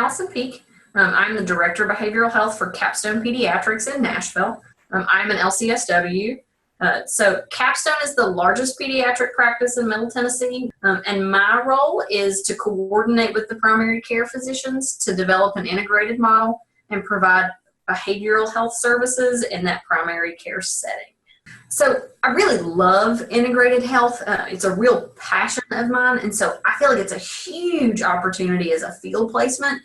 Alison Peak. I'm the Director of Behavioral Health for Capstone Pediatrics in Nashville. I'm an LCSW. So Capstone is the largest pediatric practice in Middle Tennessee, and my role is to coordinate with the primary care physicians to develop an integrated model and provide behavioral health services in that primary care setting. So I really love integrated health. It's a real passion of mine, and so I feel like it's a huge opportunity as a field placement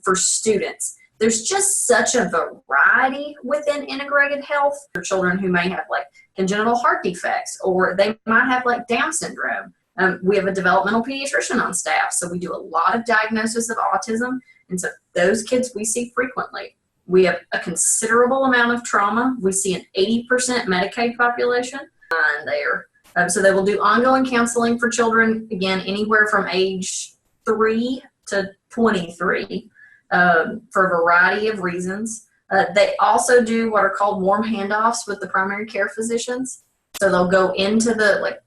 for students. There's just such a variety within integrated health for children who may have like congenital heart defects, or they might have like Down syndrome. We have a developmental pediatrician on staff, so we do a lot of diagnosis of autism, and so those kids we see frequently. We have a considerable amount of trauma. We see an 80% Medicaid population there. So they will do ongoing counseling for children, again, anywhere from age 3 to 23 for a variety of reasons. They also do what are called warm handoffs with the primary care physicians. So they'll go into the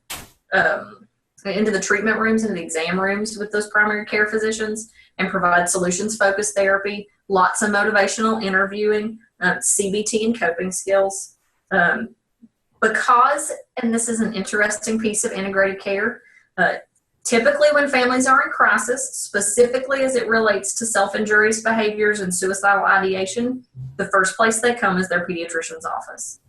into the treatment rooms, into the exam rooms with those primary care physicians and provide solutions-focused therapy, lots of motivational interviewing, CBT and coping skills. Because, and this is an interesting piece of integrated care, typically when families are in crisis, specifically as it relates to self-injurious behaviors and suicidal ideation, the first place they come is their pediatrician's office.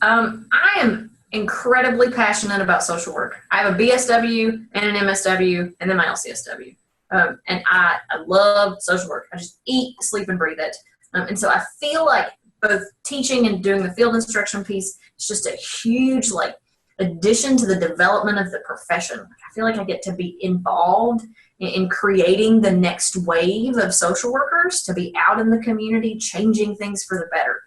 I am incredibly passionate about social work. I have a BSW and an MSW and then my LCSW. And I love social work. I just eat, sleep, and breathe it. And so I feel like both teaching and doing the field instruction piece is just a huge addition to the development of the profession. I feel like I get to be involved in creating the next wave of social workers to be out in the community, changing things for the better.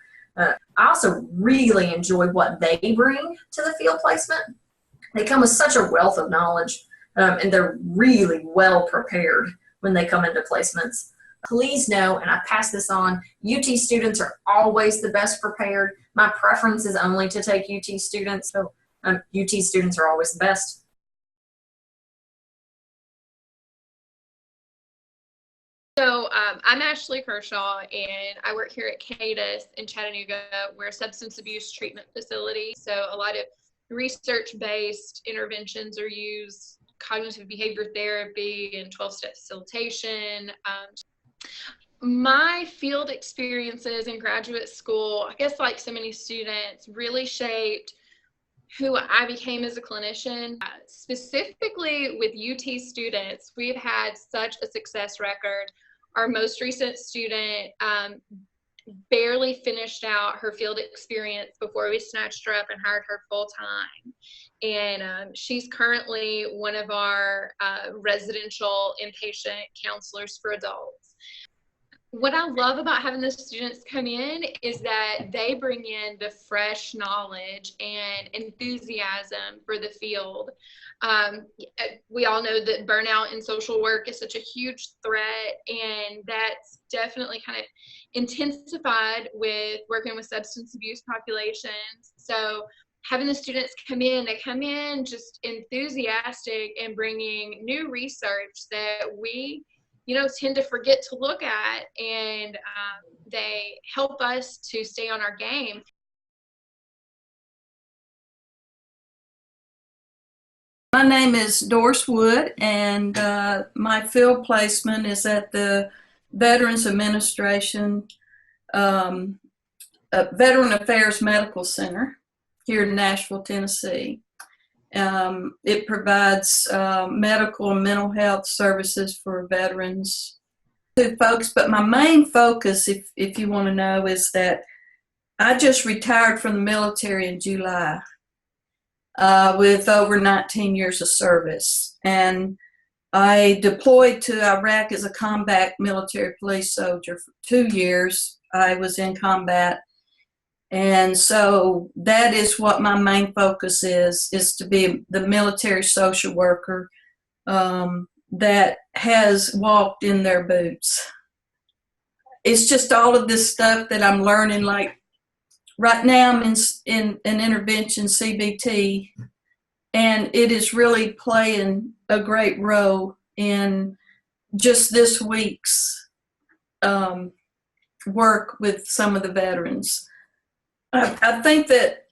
I also really enjoy what they bring to the field placement. They come with such a wealth of knowledge, and they're really well prepared when they come into placements. Please know, and I pass this on, UT students are always the best prepared. My preference is only to take UT students, so UT students are always the best. So I'm Ashley Kershaw, and I work here at Carities in Chattanooga. We're a substance abuse treatment facility, so a lot of research-based interventions are used, cognitive behavior therapy and 12-step facilitation. My field experiences in graduate school, I guess like so many students, really shaped who I became as a clinician. Specifically with UT students, we've had such a success record. Our most recent student barely finished out her field experience before we snatched her up and hired her full time. And she's currently one of our residential inpatient counselors for adults. What I love about having the students come in is that they bring in the fresh knowledge and enthusiasm for the field. We all know that burnout in social work is such a huge threat, and that's definitely kind of intensified with working with substance abuse populations. So having the students come in, they come in just enthusiastic and bringing new research that we tend to forget to look at, and they help us to stay on our game. My name is Doris Wood, and my field placement is at the Veterans Administration Veteran Affairs Medical Center here in Nashville, Tennessee. It provides medical and mental health services for veterans to folks, but my main focus, if you want to know, is that I just retired from the military in July with over 19 years of service, and I deployed to Iraq as a combat military police soldier for 2 years. I was in combat. And so that is what my main focus is to be the military social worker that has walked in their boots. It's just all of this stuff that I'm learning. Like right now I'm in an intervention CBT, and it is really playing a great role in just this week's work with some of the veterans. I think that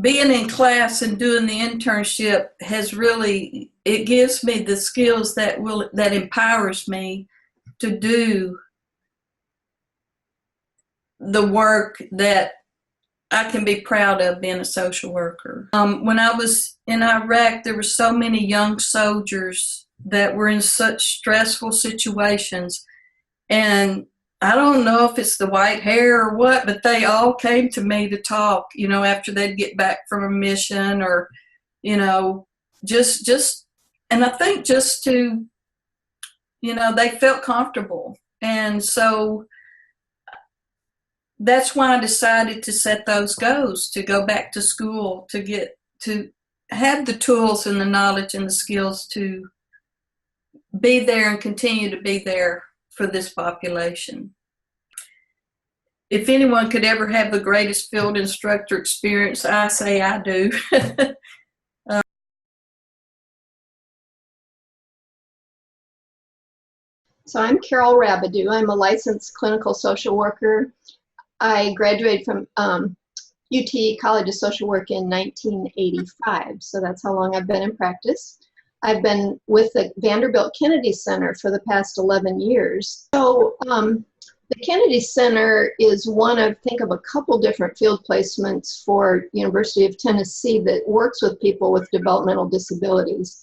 being in class and doing the internship has really, it gives me the skills that empowers me to do the work that I can be proud of being a social worker. When I was in Iraq, there were so many young soldiers that were in such stressful situations. And I don't know if it's the white hair or what, but they all came to me to talk, after they'd get back from a mission or, just, and I think just to, they felt comfortable. And so that's why I decided to set those goals, to go back to school, to have the tools and the knowledge and the skills to be there and continue to be there for this population. If anyone could ever have the greatest field instructor experience, I say I do. So I'm Carol Rabidou. I'm a licensed clinical social worker. I graduated from UT College of Social Work in 1985, so that's how long I've been in practice. I've been with the Vanderbilt Kennedy Center for the past 11 years. So the Kennedy Center is one of, think of a couple different field placements for University of Tennessee that works with people with developmental disabilities.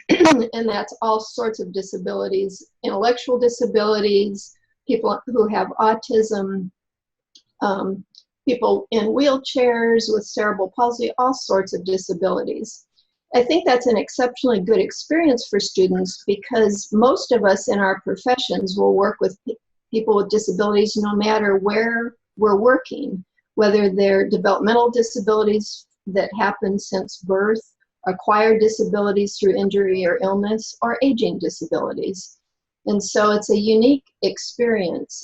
And that's all sorts of disabilities, intellectual disabilities, people who have autism, people in wheelchairs with cerebral palsy, all sorts of disabilities. I think that's an exceptionally good experience for students because most of us in our professions will work with people with disabilities no matter where we're working, whether they're developmental disabilities that happen since birth, acquired disabilities through injury or illness, or aging disabilities. And so it's a unique experience.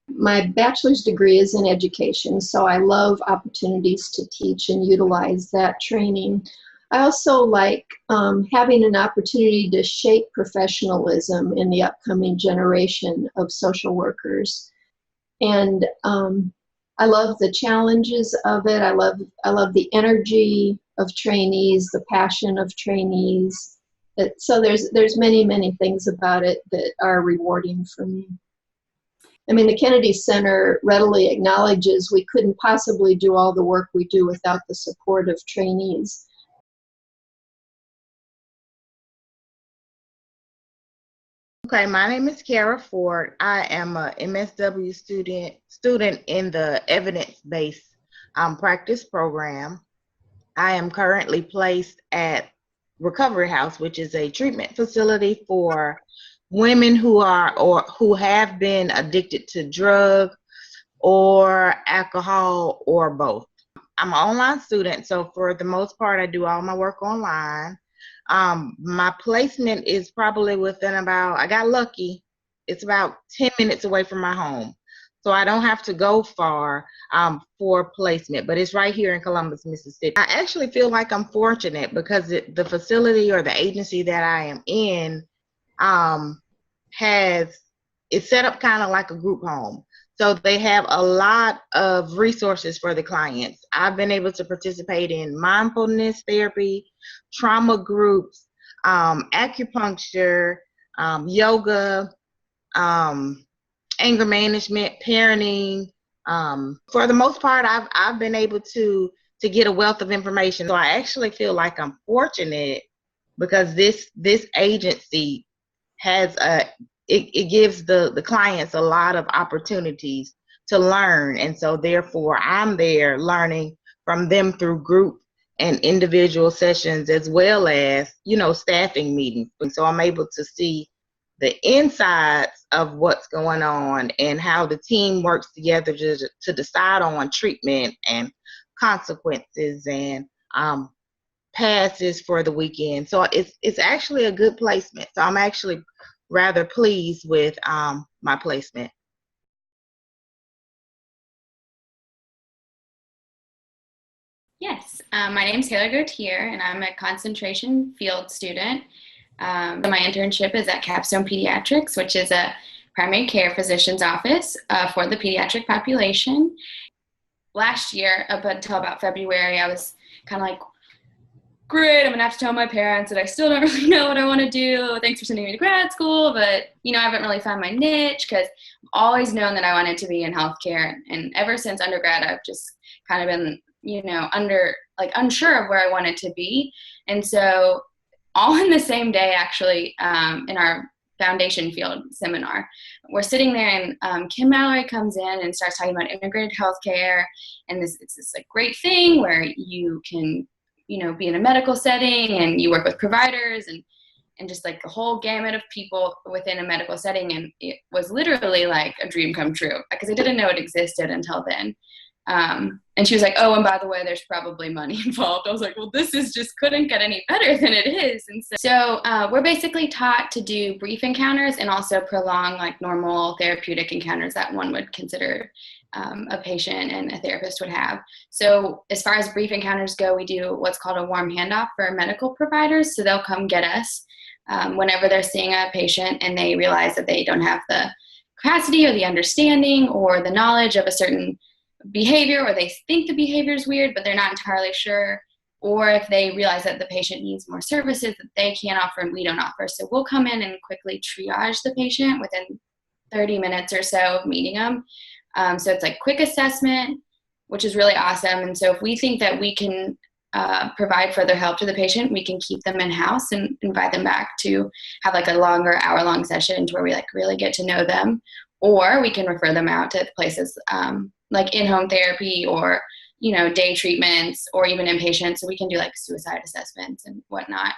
My bachelor's degree is in education, so I love opportunities to teach and utilize that training. I also like having an opportunity to shape professionalism in the upcoming generation of social workers. And I love the challenges of it. I love the energy of trainees, the passion of trainees. So there's many, many things about it that are rewarding for me. I mean, the Kennedy Center readily acknowledges we couldn't possibly do all the work we do without the support of trainees. Okay, my name is Karrah Ford. I am a MSW student in the evidence-based practice program. I am currently placed at Recovery House, which is a treatment facility for women who are or who have been addicted to drug or alcohol or both. I'm an online student, so for the most part, I do all my work online. My placement is probably within about, I got lucky, it's about 10 minutes away from my home. So I don't have to go far for placement, but it's right here in Columbus, Mississippi. I actually feel like I'm fortunate because the facility or the agency that I am in it's set up kind of like a group home. So they have a lot of resources for the clients. I've been able to participate in mindfulness therapy, trauma groups, acupuncture, yoga, anger management, parenting. For the most part, I've been able to get a wealth of information. So I actually feel like I'm fortunate because this agency has it gives the clients a lot of opportunities to learn. And so therefore I'm there learning from them through group and individual sessions as well as, staffing meetings. And so I'm able to see the insides of what's going on and how the team works together to decide on treatment and consequences and passes for the weekend. So it's actually a good placement. So I'm actually rather pleased with my placement. Yes, my name is Taylor Gautier, and I'm a concentration field student. My internship is at Capstone Pediatrics, which is a primary care physician's office for the pediatric population. Last year, up until about February, I was kind of like, great, I'm gonna have to tell my parents that I still don't really know what I want to do. Thanks for sending me to grad school, but I haven't really found my niche, because I've always known that I wanted to be in healthcare, and ever since undergrad, I've just kind of been, unsure of where I wanted to be. And so, all in the same day, actually, in our foundation field seminar, we're sitting there, and Kim Mallory comes in and starts talking about integrated healthcare, and it's this like great thing where you can be in a medical setting and you work with providers and just like the whole gamut of people within a medical setting. And it was literally like a dream come true, because I didn't know it existed until then. And she was like, oh, and by the way, there's probably money involved. I was like, well, this is just couldn't get any better than it is. And so we're basically taught to do brief encounters and also prolong like normal therapeutic encounters that one would consider a patient and a therapist would have. So as far as brief encounters go, we do what's called a warm handoff for medical providers. So they'll come get us whenever they're seeing a patient and they realize that they don't have the capacity or the understanding or the knowledge of a certain behavior, or they think the behavior is weird, but they're not entirely sure, or if they realize that the patient needs more services that they can't offer and we don't offer. So we'll come in and quickly triage the patient within 30 minutes or so of meeting them. So it's like quick assessment, which is really awesome. And so if we think that we can provide further help to the patient, we can keep them in-house and invite them back to have like a longer hour-long session where we like really get to know them, or we can refer them out to places like in-home therapy or, day treatments or even inpatient. So we can do like suicide assessments and whatnot.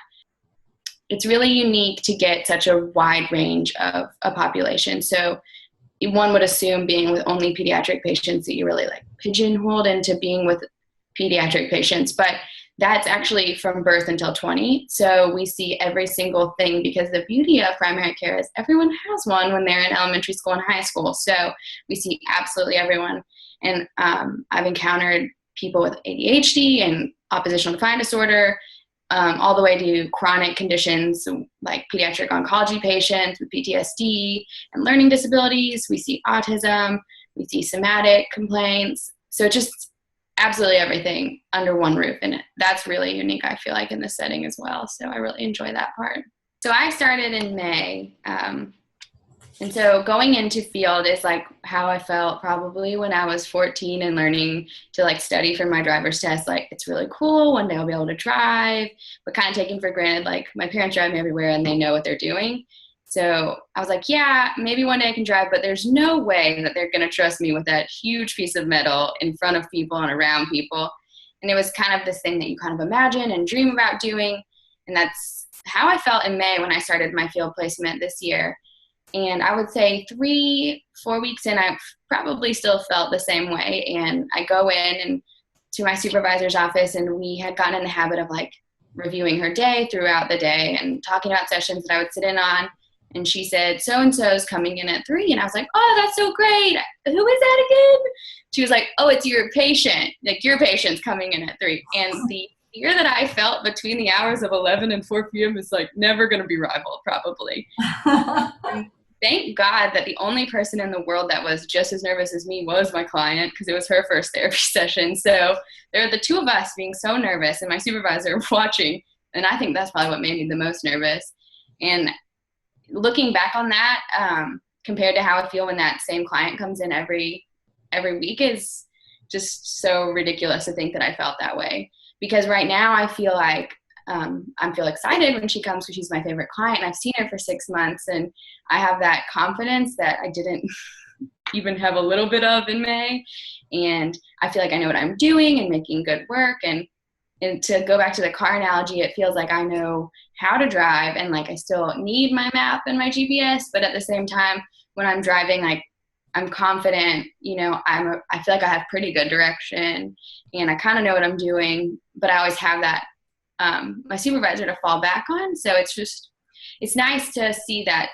It's really unique to get such a wide range of a population. So one would assume being with only pediatric patients that you really like pigeonholed into being with pediatric patients, but that's actually from birth until 20. So we see every single thing, because the beauty of primary care is everyone has one when they're in elementary school and high school. So we see absolutely everyone. And I've encountered people with ADHD and oppositional defiant disorder, all the way to chronic conditions like pediatric oncology patients with PTSD and learning disabilities. We see autism, we see somatic complaints. So just absolutely everything under one roof. And that's really unique, I feel like, in this setting as well. So I really enjoy that part. So I started in May. And so going into field is like how I felt probably when I was 14 and learning to like study for my driver's test. Like, it's really cool. One day I'll be able to drive, but kind of taking for granted, like my parents drive me everywhere and they know what they're doing. So I was like, yeah, maybe one day I can drive, but there's no way that they're going to trust me with that huge piece of metal in front of people and around people. And it was kind of this thing that you kind of imagine and dream about doing. And that's how I felt in May when I started my field placement this year. And I would say 3-4 weeks in, I probably still felt the same way. And I go in and to my supervisor's office, and we had gotten in the habit of like reviewing her day throughout the day and talking about sessions that I would sit in on. And she said, so-and-so's coming in at 3. And I was like, oh, that's so great. Who is that again? She was like, oh, it's your patient. Like, your patient's coming in at 3. And the fear that I felt between the hours of 11 and 4 p.m. is like never going to be rivaled, probably. And thank God that the only person in the world that was just as nervous as me was my client, because it was her first therapy session. So there were the two of us being so nervous and my supervisor watching. And I think that's probably what made me the most nervous. And looking back on that, compared to how I feel when that same client comes in every week, is just so ridiculous to think that I felt that way. Because right now I feel like I feel excited when she comes because she's my favorite client and I've seen her for 6 months, and I have that confidence that I didn't even have a little bit of in May. And I feel like I know what I'm doing and making good work. And to go back to the car analogy, it feels like I know how to drive and like I still need my map and my GPS, but at the same time, when I'm driving, like I'm confident, I feel like I have pretty good direction and I kind of know what I'm doing, but I always have that, my supervisor to fall back on. So it's nice to see that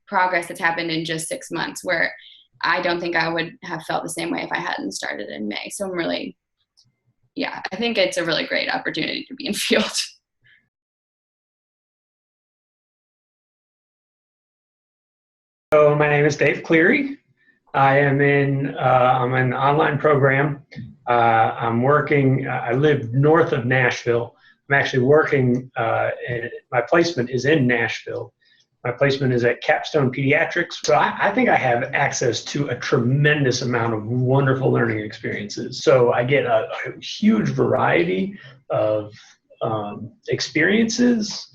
progress that's happened in just 6 months, where I don't think I would have felt the same way if I hadn't started in May. So I think it's a really great opportunity to be in field. So my name is Dave Cleary. I am I'm in an online program. I'm working, I live north of Nashville. I'm actually working, and my placement is in Nashville. My placement is at Capstone Pediatrics. So I think I have access to a tremendous amount of wonderful learning experiences. So I get a huge variety of experiences.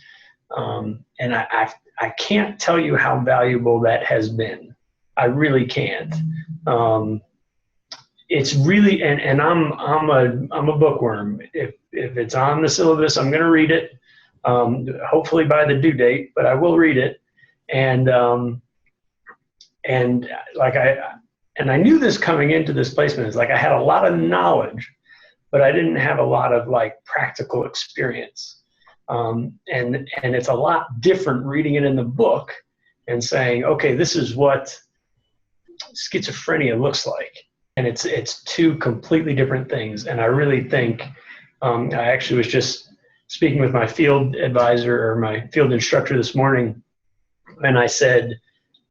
And I can't tell you how valuable that has been. I really can't. It's really, and I'm a bookworm. If it's on the syllabus, I'm going to read it. Hopefully by the due date, but I will read it. And I knew this coming into this placement. It's like I had a lot of knowledge, but I didn't have a lot of like practical experience. And it's a lot different reading it in the book and saying, okay, this is what schizophrenia looks like. And it's two completely different things. And I really think, I actually was just speaking with my field advisor or my field instructor this morning, and I said,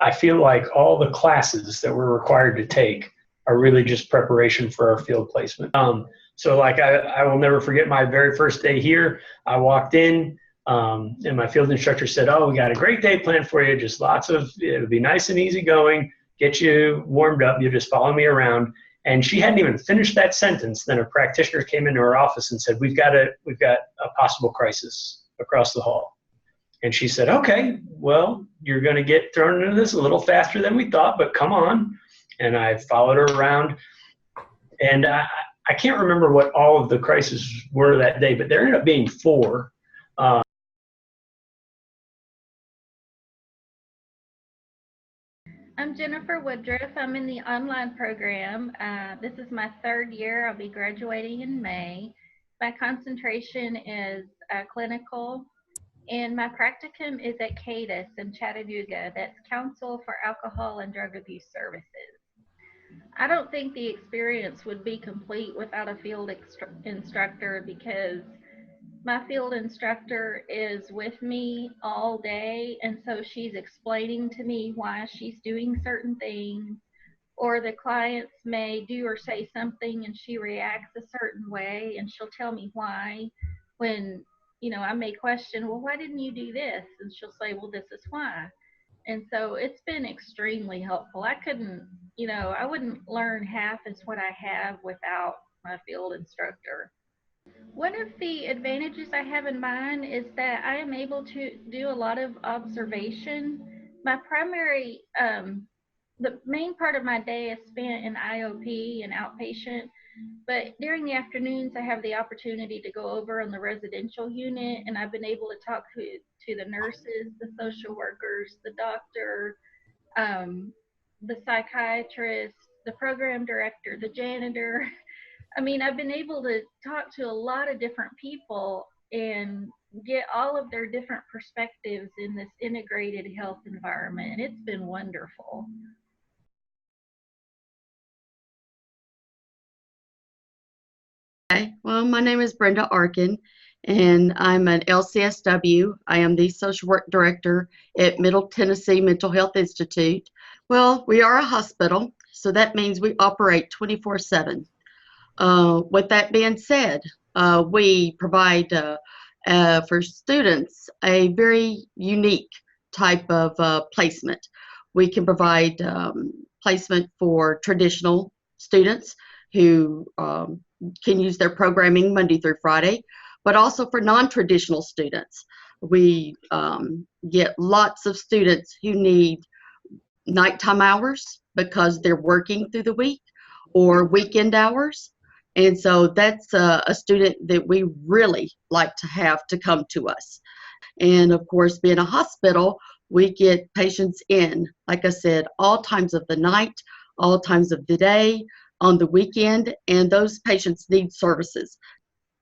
I feel like all the classes that we're required to take are really just preparation for our field placement. So like I will never forget my very first day here. I walked in, and my field instructor said, oh, we got a great day planned for you. Just it'll be nice and easy going, get you warmed up. You just follow me around. And she hadn't even finished that sentence. Then a practitioner came into her office and said, we've got a possible crisis across the hall. And she said, okay, well, you're going to get thrown into this a little faster than we thought, but come on. And I followed her around. And I can't remember what all of the crises were that day, but there ended up being 4. I'm Jennifer Woodruff. I'm in the online program. This is my 3rd year. I'll be graduating in May. My concentration is clinical, and my practicum is at CADIS in Chattanooga. That's Council for Alcohol and Drug Abuse Services. I don't think the experience would be complete without a field instructor, because my field instructor is with me all day, and so she's explaining to me why she's doing certain things, or the clients may do or say something and she reacts a certain way, and she'll tell me why. When, I may question, well, why didn't you do this? And she'll say, well, this is why. And so it's been extremely helpful. I couldn't, I wouldn't learn half as what I have without my field instructor. One of the advantages I have in mind is that I am able to do a lot of observation. My primary, the main part of my day is spent in IOP and outpatient, but during the afternoons I have the opportunity to go over on the residential unit, and I've been able to talk to the nurses, the social workers, the doctor, the psychiatrist, the program director, the janitor. I mean, I've been able to talk to a lot of different people and get all of their different perspectives in this integrated health environment, and it's been wonderful. Okay, well, my name is Brenda Arkin, and I'm an LCSW. I am the social work director at Middle Tennessee Mental Health Institute. Well, we are a hospital, so that means we operate 24/7. With that being said, we provide for students a very unique type of placement. We can provide placement for traditional students who can use their programming Monday through Friday, but also for non-traditional students. We get lots of students who need nighttime hours because they're working through the week, or weekend hours. And so that's a student that we really like to have to come to us. And of course, being a hospital, we get patients in, like I said, all times of the night, all times of the day, on the weekend, and those patients need services.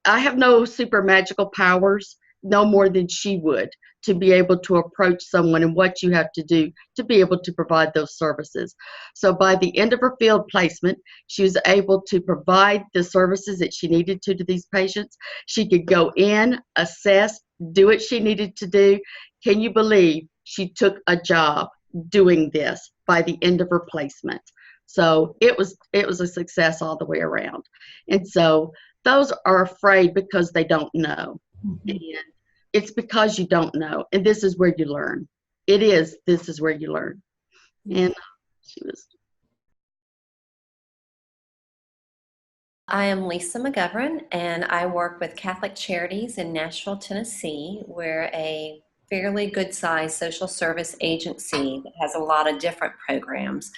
I have no super magical powers, no more than she would, to be able to approach someone and what you have to do to be able to provide those services. So by the end of her field placement, she was able to provide the services that she needed to these patients. She could go in, assess, do what she needed to do. Can you believe she took a job doing this by the end of her placement. So it was a success all the way around. And so those are afraid because they don't know. Mm-hmm. And it's because you don't know. And this is where you learn. This is where you learn. And she was. I am Lisa McGovern, and I work with Catholic Charities in Nashville, Tennessee. We're a fairly good-sized social service agency that has a lot of different programs.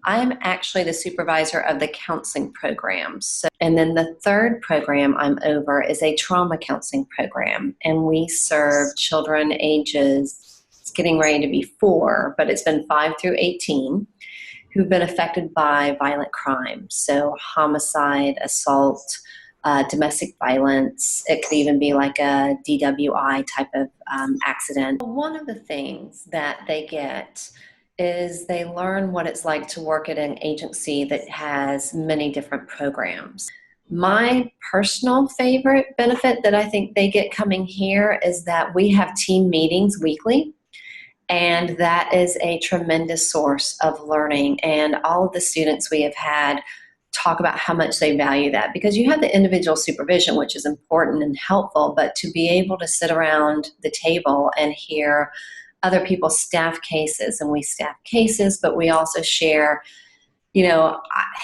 I am actually the supervisor of the counseling programs. And then the third program I'm over is a trauma counseling program. And we serve children ages, it's getting ready to be 4, but it's been 5 through 18, who've been affected by violent crime. So homicide, assault, domestic violence. It could even be like a DWI type of accident. One of the things that they get is they learn what it's like to work at an agency that has many different programs. My personal favorite benefit that I think they get coming here is that we have team meetings weekly, and that is a tremendous source of learning. And all of the students we have had talk about how much they value that, because you have the individual supervision, which is important and helpful, but to be able to sit around the table and hear other people's staff cases, and we staff cases, but we also share,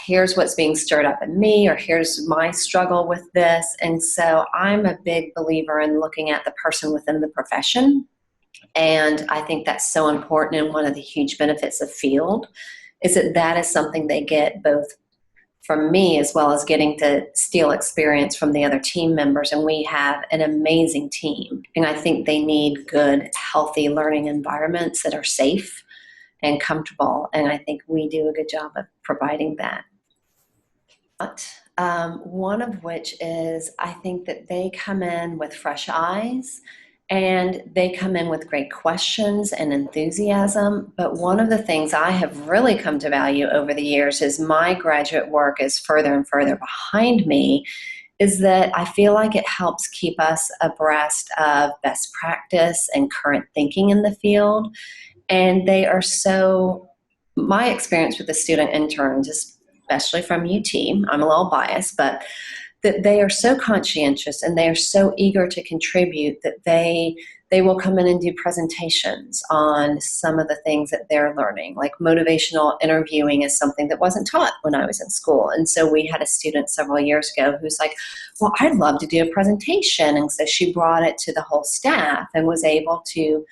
here's what's being stirred up in me, or here's my struggle with this. And so I'm a big believer in looking at the person within the profession. And I think that's so important. And one of the huge benefits of field is that is something they get both from me as well as getting to steal experience from the other team members. And we have an amazing team. And I think they need good, healthy learning environments that are safe and comfortable. And I think we do a good job of providing that. But one of which is I think that they come in with fresh eyes, and they come in with great questions and enthusiasm. But one of the things I have really come to value over the years is my graduate work is further and further behind me, is that I feel like it helps keep us abreast of best practice and current thinking in the field. And they are my experience with the student interns, especially from UT, I'm a little biased, but that they are so conscientious and they are so eager to contribute that they will come in and do presentations on some of the things that they're learning. Like motivational interviewing is something that wasn't taught when I was in school. And so we had a student several years ago who's like, well, I'd love to do a presentation. And so she brought it to the whole staff and was able to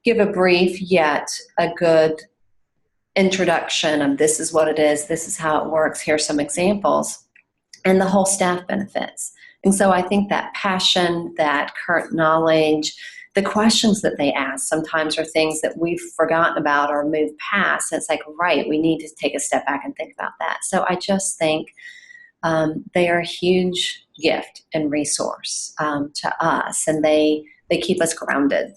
give a brief yet a good introduction of this is what it is, this is how it works, here's some examples. And the whole staff benefits. And so I think that passion, that current knowledge, the questions that they ask sometimes are things that we've forgotten about or moved past. And it's like, right, we need to take a step back and think about that. So I just think they are a huge gift and resource to us, and they keep us grounded.